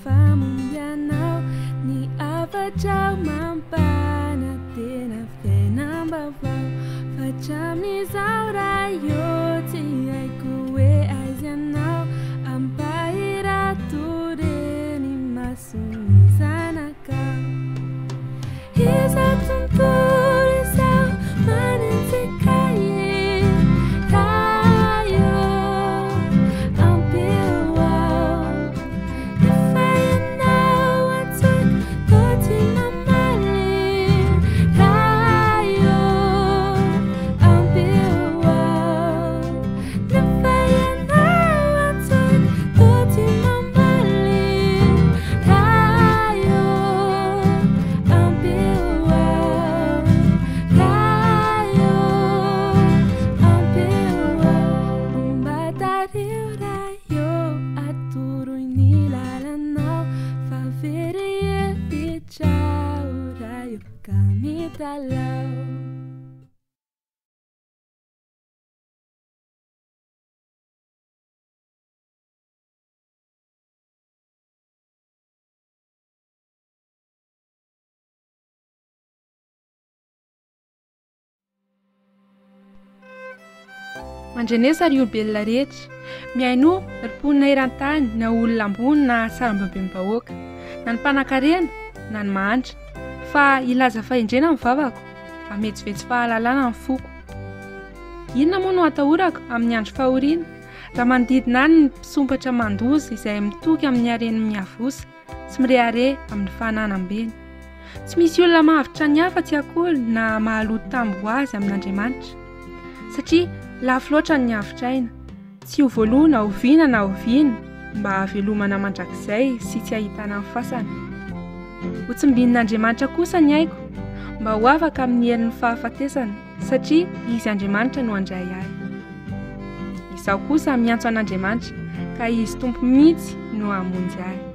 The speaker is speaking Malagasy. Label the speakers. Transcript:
Speaker 1: famombianao ny afatrao mampanatena fiainam-baovao fatramin'izao raha io tsy haiko hoe aiza ianao ampahiran-toreny masony zanakao iza tontolo izao manentsika
Speaker 2: Mandrenesa ry olombelona rehetra miaino riponina eran-tany na olona ambony na saram-baben'ny-bahoaka na ny mpanan-karena na ny mahantra fa ilaza fahendrena amin'ny vavako ametsivetsy fahalalana amin'ny foko. Inona moa no atahorako amin'ny andro fahoriana raha manodidina any ny mpisompatra mandoza izay mitoky amin'ny hareny miavosa sy mirehare amin'ny fahananam-beny. Tsy misy olona mahavitra ny hafa-tsy akory na mahaloto tambo azy amin'Andriamanitra satria lafo loatra ny havitraina, tsy ho voaloana oviana na oviana mba havelomana mandrakizay sy tsy ahitana amin'ny fasana. Ho tsimbin'Andriamanitra kosa ny aiko mba ho afaka amin'ny herin'ny fahafatesana satria izy Andriamanitra no handray ahy. Izaho kosa miantso an'Andriamanitra ka izy tompo mihitsy no hamonjy ahy.